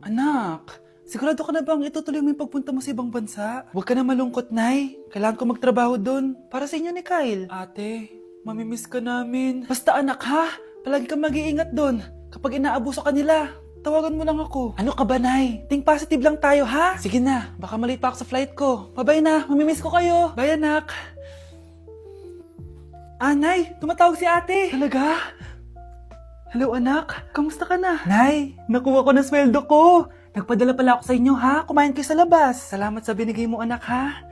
Anak, sigurado ka na bang itutuloy mo yung pagpunta mo sa ibang bansa? Huwag ka na malungkot, Nay. Kailangan ko magtrabaho doon. Para sa inyo ni Kyle. Ate, mamimiss ka namin. Basta anak ha, palagi kang mag-iingat doon. Kapag inaabuso ka nila, tawagan mo lang ako. Ano ka ba, Nay? Think positive lang tayo, ha? Sige na, baka malate pa ako sa flight ko. Bye-bye na, mamimiss ko kayo. Bye, anak. Nay, tumatawag si ate. Talaga? Hello anak, kamusta ka na? Nay, nakuha ko na sweldo ko. Nagpadala pala ako sa inyo ha, kumain kayo sa labas. Salamat sa binigay mo anak ha.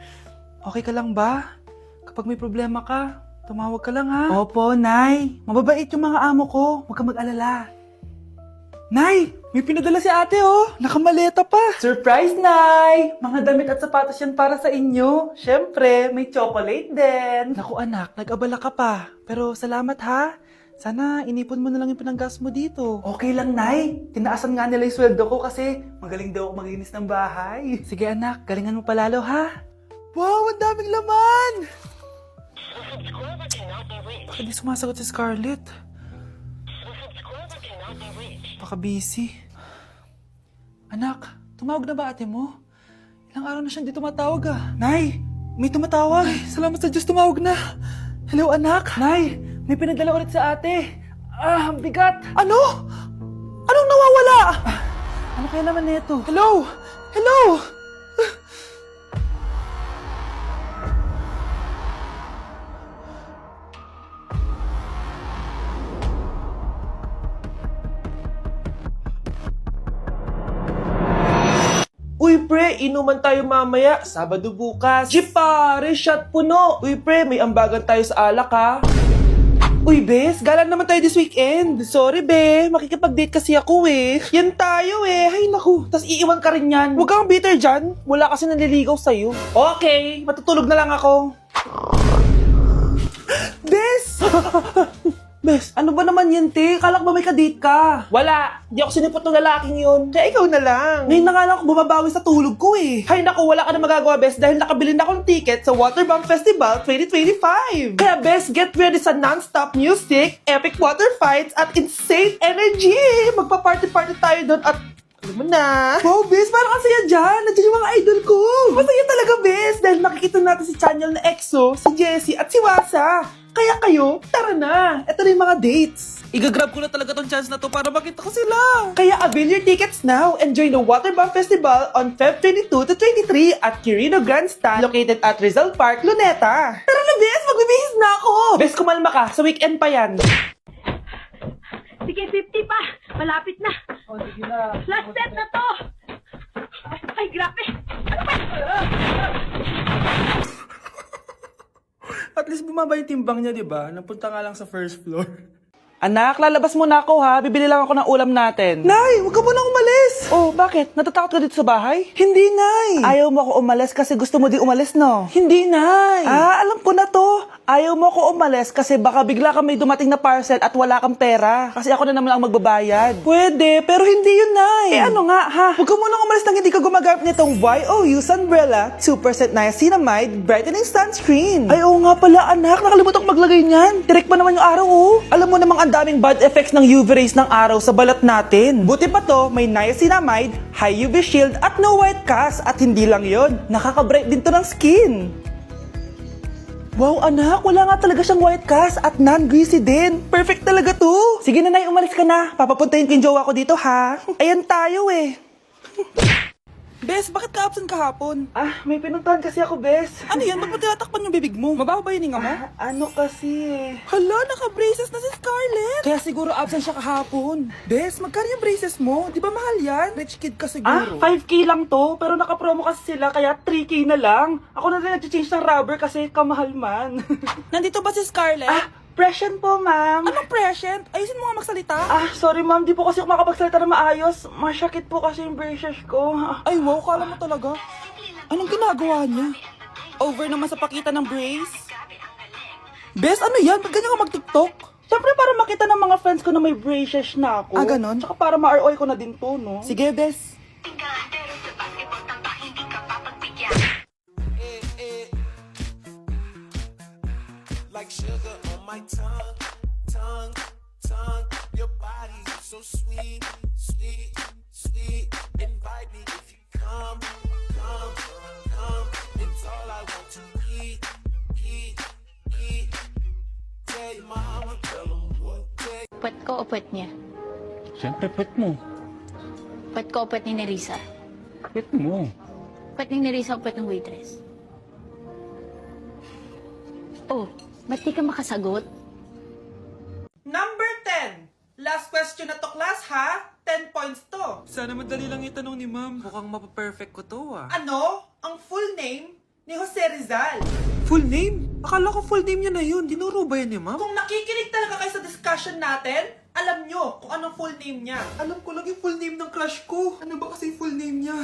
Okay ka lang ba? Kapag may problema ka, tumawag ka lang ha. Opo, Nay. Mababait yung mga amo ko. Huwag kang mag-alala. Nay, may pinadala si ate oh. Nakamaleta pa. Surprise, Nay! Mga damit at sapatos yan para sa inyo. Siyempre, may chocolate din. Naku anak, nag-abala ka pa. Pero salamat ha. Sana inipon mo na lang yung pinanggas mo dito. Okay lang, Nay. Tinaasan nga nila yung sweldo ko kasi magaling daw ako maglinis ng bahay. Sige anak, galingan mo palalo ha. Wow, ang daming laman! Bakit di sumasagot si Scarlett? Baka busy. Anak, tumawag na ba ate mo? Ilang araw na siyang di tumatawag ah. Nay, may tumatawag. Ay, salamat sa Diyos tumawag na. Hello anak. Nay, may pinadala ulit sa ate. Ang bigat. Ano? Anong nawawala? Ano kaya naman nito? Hello? Hello? Uy pre, inuman tayo mamaya, Sabado bukas. Jeep pare, shot puno. Uy pre, may ambagan tayo sa alak ha. Uy bes, gala naman tayo this weekend. Sorry be, makikipag-date kasi ako eh. Yan tayo eh, hay naku. Tas iiwan ka rin yan. Huwag kang bitter dyan, wala kasi naliligaw sa'yo. Okay, matutulog na lang ako. Bes! Bes, ano ba naman yan, te? Kalak ba may kadate ka? Wala. Di ako sinipot ng lalaking yun. Kaya ikaw na lang. Ngayon na nga lang ako bumabawi sa tulog ko eh. Hay naku, wala ka na magagawa, Bes, dahil nakabili na akong ticket sa Waterbomb Festival 2025. Kaya, Bes, get ready sa non-stop music, epic water fights, at insane energy. Magpa-party-party tayo doon at alam mo na. Wow, Bes, parang ang saya dyan. Nandiyan yung mga idol ko. Masaya talaga, Bes, dahil makikita natin si Channel na EXO, si Jessie, at si Wasa. Kaya kayo, tara na. Ito na yung mga dates. Igagrab ko na talaga tong chance na to para makita ko sila. Kaya avail your tickets now and join the Waterbomb Festival on Feb 22 to 23 at Quirino Grandstand located at Rizal Park, Luneta. Tara na, Bes! Magbibihis na ako! Bes, kumalma ka. Sa weekend pa yan. Sige, 50 pa. Malapit na. Oh, sige na. Last step na to. Ay, grabe. Ano ba? At least bumaba yung timbang niya, di ba? Napunta nga lang sa first floor. Anak, lalabas muna ako ha. Bibili lang ako ng ulam natin. Nay, huwag ka muna umalis. Oh, bakit? Natatakot ka dito sa bahay? Hindi, Nay. Ayaw mo ako umalis kasi gusto mo di umalis, no? Hindi, Nay. Alam ko na to. Ayaw mo ako umalis kasi baka bigla ka may dumating na parcel at wala kang pera. Kasi ako na naman ang magbabayad. Pwede, pero hindi yun, Nay. Ano nga, ha? Huwag ka muna umalis nang hindi ka gumagamit nitong YOU Sunbrella 2% Niacinamide Brightening Sunscreen. Ay, oo nga pala, anak. Nakalimutan ko maglagay niyan. Direct pa naman yung araw, oh. Alam mo namang ang daming bad effects ng UV rays ng araw sa balat natin. Buti pa to, may niacinamide, high UV shield at no white cast. At hindi lang yon, nakaka-bright din to ng skin. Wow, anak, wala nga talaga siyang white cast at non-greasy din. Perfect talaga to. Sige na, Nay, umalis ka na. Papapuntahin ko yung jowa ko dito, ha? Ayan tayo eh. Bes, bakit ka absent kahapon? May pinuntahan kasi ako, Bes. Ano yan? Ba't mo tinatakpan yung bibig mo? Mabaho ba yung hinga mo? Ano kasi Hala, naka-braces na si Scarlett! Kaya siguro absent siya kahapon. Bes, magkano yung braces mo? Di ba mahal yan? Rich kid ka siguro. 5K lang to, pero naka-promo kasi sila, kaya 3K na lang. Ako na rin nag-change ng rubber kasi kamahal man. Nandito ba si Scarlett? Present po, ma'am. Anong present? Ayusin mo nga magsalita. Sorry ma'am, di po kasi ako makapagsalita na maayos. Masyakit po kasi yung braces ko. Ay, wow, kala mo talaga. Anong ginagawa niya? Over naman sa pakita ng brace? Bes, ano yan? Ba't ganyan ka mag-tiktok? Siyempre para makita ng mga friends ko na may braces na ako. Ganon? Tsaka para ma-ROI ko na din to, no? Sige, Bes. Like sugar on my tongue, tongue, tongue. Your body so sweet, sweet, sweet. It ko o puwet niya? Siyempre, pet mo. Puwet ko o puwet ni Nerissa? Pet mo. Puwet ni Nerissa o puwet ng waitress? Oh, ba't di ka makasagot? Number 10. Last question na to, class, ha? 10 points to. Sana madali lang itanong ni ma'am. Mukhang mapaperfect ko to ah. Ano ang full name ni Jose Rizal? Full name? Akala ko full name niya na yun. Dinuro ba yan ni ma'am? Kung nakikinig talaga kayo sa discussion natin, alam nyo kung anong full name niya. Alam ko lang yung full name ng crush ko. Ano ba kasi yung full name niya?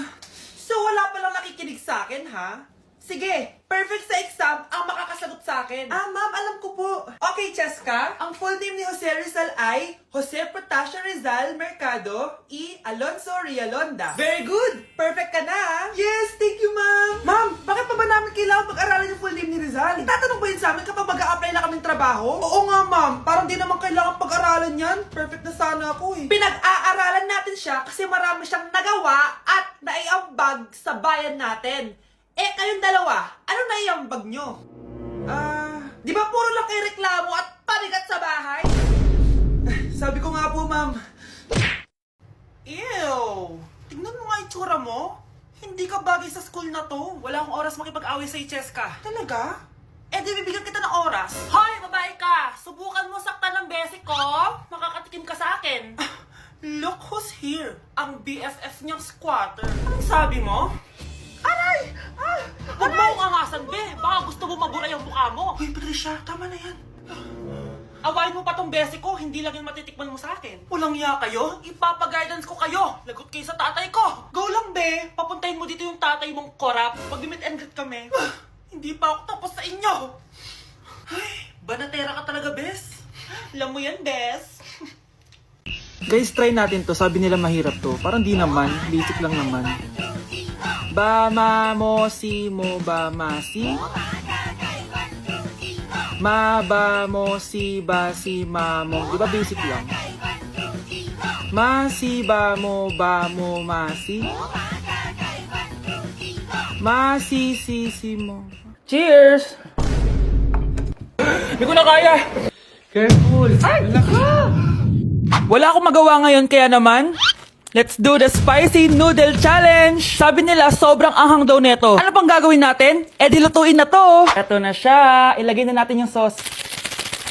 So wala palang nakikinig sa akin, ha? Sige, perfect sa exam ang makakasagot sa akin. Ah, ma'am, alam ko po. Okay, Cheska, ang full name ni Jose Rizal ay Jose Protasio Rizal Mercado y Alonso Rialonda. Very good! Perfect ka na, ha? Yes, thank you, ma'am. Ma'am, bakit pa ba namin kailangan pag-aralan yung full name ni Rizal? Itatanong ba yun sa amin kapag mag-a-apply na kaming trabaho? Oo nga, ma'am. Parang di naman kailangan pag-aralan yan. Perfect na sana ako, eh. Pinag-aaralan natin siya kasi marami siyang nagawa at naiambag sa bayan natin. Eh, kayong dalawa, ano naiambag nyo? Di ba puro lang kayo reklamo at panigat sa bahay? Sabi ko nga po, ma'am. Ew! Tingnan mo nga itsura mo. Hindi ka bagay sa school na to. Wala akong oras makipag-away sa Cheska. Talaga? Eh, di bibigyan kita ng oras. Hoy, babae ka! Subukan mo saktan ng basic ko. Makakatikim ka sa akin. Look who's here. Ang BFF niyang squatter. Anong sabi mo? Aray! Huwag mo akong angasan, be. Baka gusto mo mabura yung mukha mo. Hoy, Patricia, tama na yan. Awayin mo pa tong besi ko, hindi lang yung matitikman mo sa akin. Walang iya kayo, ipapag-guidance ko kayo. Lagot kayo sa tatay ko. Go lang, be. Papuntahin mo dito yung tatay mong korap. Pag-meet and greet kami. Hindi pa ako tapos sa inyo. Ay, banatera ka talaga, bes. Alam mo yan, bes. Guys, try natin to. Sabi nila mahirap to. Parang di naman. Basic lang naman. Ba ma mo si mo ba ma si ma ba mo si ba si ma mo. Di ba basic lang? Ma si ba mo ma si ma si mo. Cheers! Hindi ko na kaya! Careful! Ay! Wala akong magawa ngayon kaya naman let's do the spicy noodle challenge! Sabi nila, sobrang anghang daw nito. Ano pang gagawin natin? Eh, dilutuin na to! Eto na siya. Ilagay na natin yung sauce.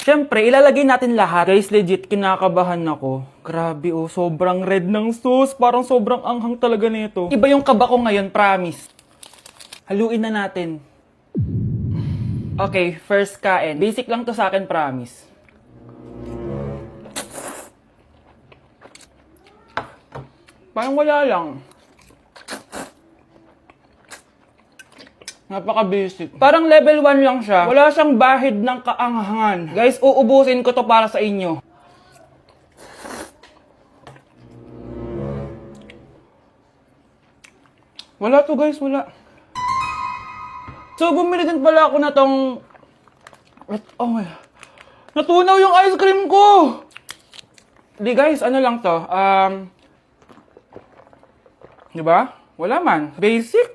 Siyempre, ilalagay natin lahat. Guys, legit, kinakabahan ako. Grabe oh, sobrang red ng sauce. Parang sobrang anghang talaga nito. Iba yung kaba ko ngayon, promise. Haluin na natin. Okay, first kain. Basic lang to sa akin, promise. Parang wala lang. Napaka-basic. Parang level 1 lang siya. Wala siyang bahid ng kaanghangan. Guys, uubusin ko to para sa inyo. Wala to guys, wala. So, bumili din pala ako na tong... Oh my... Natunaw yung ice cream ko! Di guys, ano lang to? Diba? Wala man. Basic.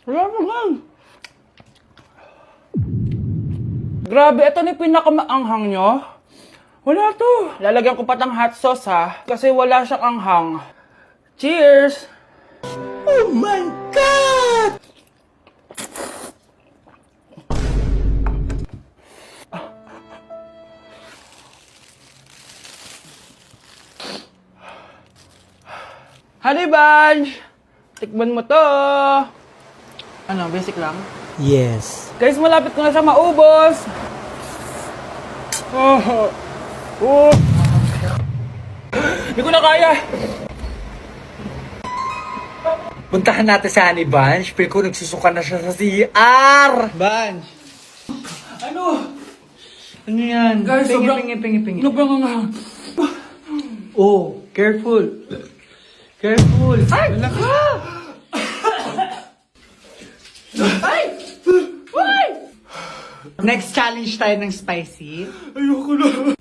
Wala naman. Grabe, ito na yung pinakamaanghang nyo. Wala to. Lalagyan ko pa ng hot sauce ha. Kasi wala siyang anghang. Cheers! Oh my God! Honey Bunch! Tikman mo to! Ano, basic lang? Yes. Guys, malapit ko na siya maubos! Hindi ko na kaya! Puntahan natin sa Honey Bunch. Feel ko nagsusuka na siya sa CR. Bunch! Ano? Ano yan? Guys, sobrang... pingi. Ano bang ang... Oh, careful. Careful. Ay! Wala ka. Ay! Ay! Next challenge tayo ng spicy. Ayoko na.